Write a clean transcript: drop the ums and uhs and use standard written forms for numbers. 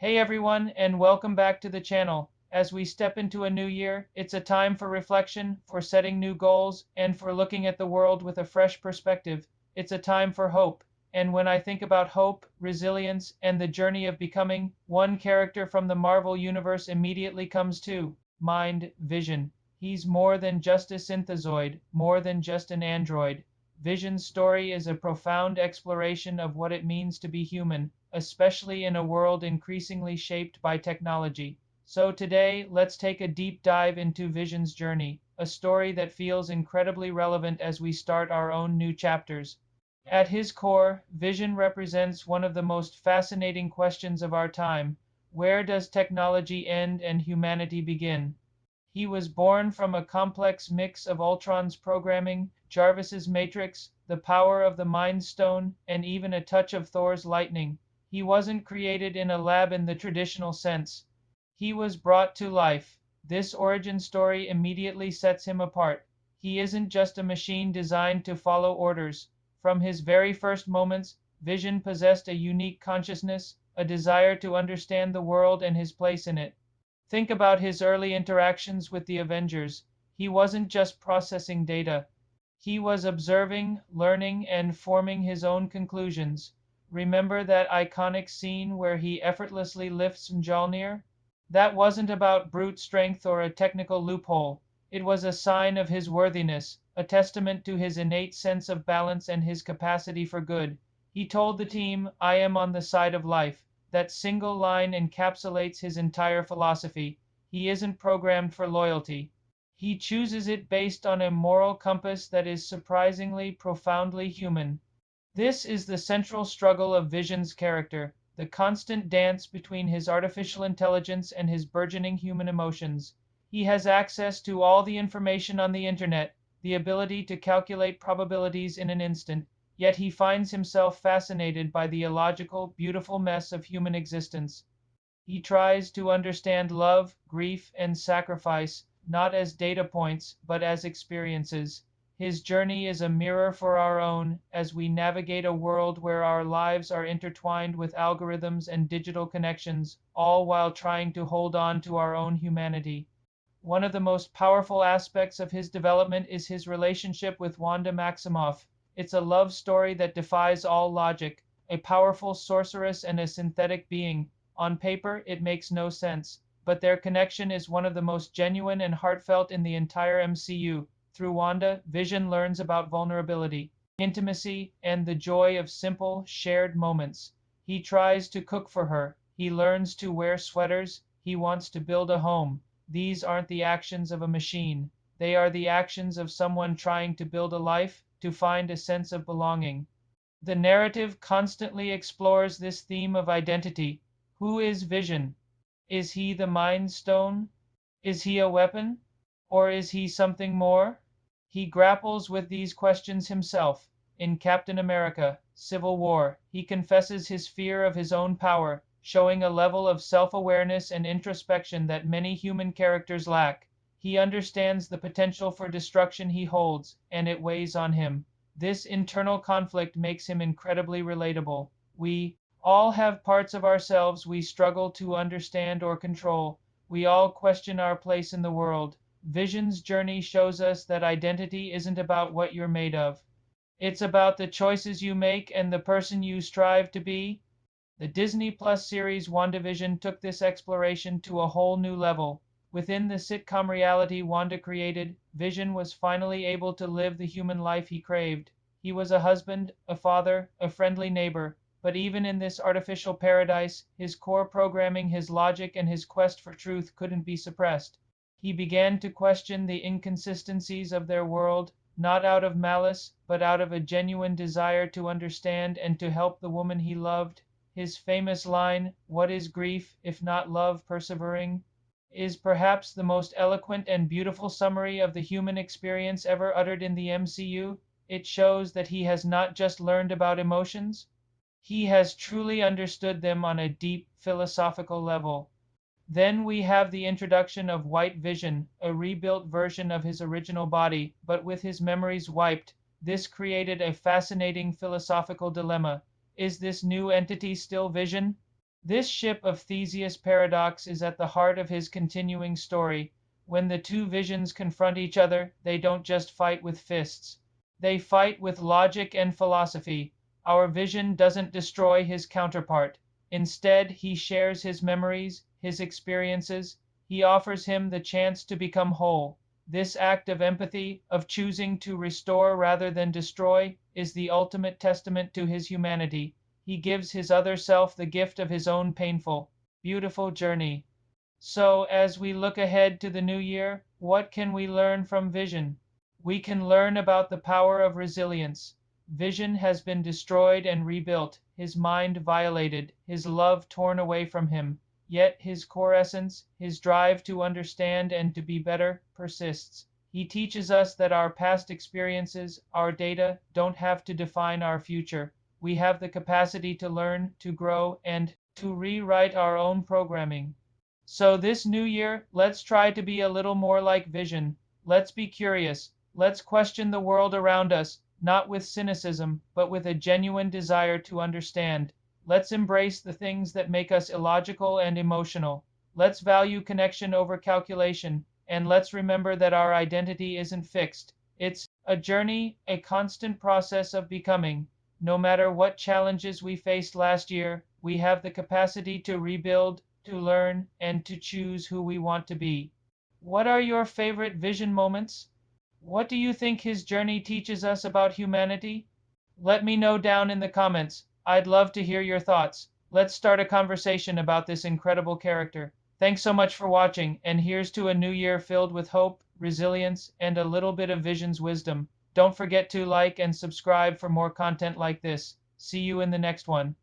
Hey everyone, and welcome back to the channel. As we step into a new year, it's a time for reflection, for setting new goals, and for looking at the world with a fresh perspective. It's a time for hope. And when I think about hope, resilience, and the journey of becoming, one character from the Marvel Universe immediately comes to mind: Vision. He's more than just a synthezoid, more than just an android. Vision's story is a profound exploration of what it means to be human, especially in a world increasingly shaped by technology. So today, let's take a deep dive into Vision's journey, a story that feels incredibly relevant as we start our own new chapters. At his core, Vision represents one of the most fascinating questions of our time. Where does technology end and humanity begin? He was born from a complex mix of Ultron's programming, Jarvis's matrix, the power of the Mind Stone, and even a touch of Thor's lightning. He wasn't created in a lab in the traditional sense. He was brought to life. This origin story immediately sets him apart. He isn't just a machine designed to follow orders. From his very first moments, Vision possessed a unique consciousness, a desire to understand the world and his place in it. Think about his early interactions with the Avengers. He wasn't just processing data, he was observing, learning, and forming his own conclusions. Remember that iconic scene where he effortlessly lifts Mjolnir? That wasn't about brute strength or a technical loophole. It was a sign of his worthiness, a testament to his innate sense of balance and his capacity for good. He told the team, "I am on the side of life." That single line encapsulates his entire philosophy. He isn't programmed for loyalty. He chooses it based on a moral compass that is surprisingly, profoundly human. This is the central struggle of Vision's character, the constant dance between his artificial intelligence and his burgeoning human emotions. He has access to all the information on the internet, the ability to calculate probabilities in an instant, yet he finds himself fascinated by the illogical, beautiful mess of human existence. He tries to understand love, grief, and sacrifice, not as data points, but as experiences. His journey is a mirror for our own, as we navigate a world where our lives are intertwined with algorithms and digital connections, all while trying to hold on to our own humanity. One of the most powerful aspects of his development is his relationship with Wanda Maximoff. It's a love story that defies all logic, a powerful sorceress and a synthetic being. On paper, it makes no sense, but their connection is one of the most genuine and heartfelt in the entire MCU. Through Wanda, Vision learns about vulnerability, intimacy, and the joy of simple, shared moments. He tries to cook for her, he learns to wear sweaters, he wants to build a home. These aren't the actions of a machine, they are the actions of someone trying to build a life, to find a sense of belonging. The narrative constantly explores this theme of identity. Who is Vision? Is he the Mind Stone? Is he a weapon? Or is he something more? He grapples with these questions himself. In Captain America: Civil War, he confesses his fear of his own power, showing a level of self awareness and introspection that many human characters lack. He understands the potential for destruction he holds, and it weighs on him. This internal conflict makes him incredibly relatable. We all have parts of ourselves we struggle to understand or control. We all question our place in the world. Vision's journey shows us that identity isn't about what you're made of. It's about the choices you make and the person you strive to be. The Disney Plus series WandaVision took this exploration to a whole new level. Within the sitcom reality Wanda created, Vision was finally able to live the human life he craved. He was a husband, a father, a friendly neighbor. But even in this artificial paradise, his core programming, his logic, and his quest for truth couldn't be suppressed. He began to question the inconsistencies of their world, not out of malice, but out of a genuine desire to understand and to help the woman he loved. His famous line, "What is grief, if not love persevering?" is perhaps the most eloquent and beautiful summary of the human experience ever uttered in the MCU. It shows that he has not just learned about emotions, he has truly understood them on a deep philosophical level. Then we have the introduction of White Vision, a rebuilt version of his original body, but with his memories wiped. This created a fascinating philosophical dilemma. Is this new entity still Vision? This ship of Theseus paradox is at the heart of his continuing story. When the two visions confront each other, they don't just fight with fists. They fight with logic and philosophy. Our vision doesn't destroy his counterpart. Instead, he shares his memories, his experiences. He offers him the chance to become whole. This act of empathy, of choosing to restore rather than destroy, is the ultimate testament to his humanity. He gives his other self the gift of his own painful, beautiful journey. So, as we look ahead to the new year, what can we learn from Vision? We can learn about the power of resilience. Vision has been destroyed and rebuilt, his mind violated, his love torn away from him. Yet his core essence, his drive to understand and to be better, persists. He teaches us that our past experiences, our data, don't have to define our future. We have the capacity to learn, to grow, and to rewrite our own programming. So, this new year, let's try to be a little more like Vision. Let's be curious. Let's question the world around us, not with cynicism, but with a genuine desire to understand. Let's embrace the things that make us illogical and emotional. Let's value connection over calculation. And let's remember that our identity isn't fixed. It's a journey, a constant process of becoming. No matter what challenges we faced last year, we have the capacity to rebuild, to learn, and to choose who we want to be. What are your favorite Vision moments? What do you think his journey teaches us about humanity? Let me know down in the comments. I'd love to hear your thoughts. Let's start a conversation about this incredible character. Thanks so much for watching, and here's to a new year filled with hope, resilience, and a little bit of Vision's wisdom. Don't forget to like and subscribe for more content like this. See you in the next one.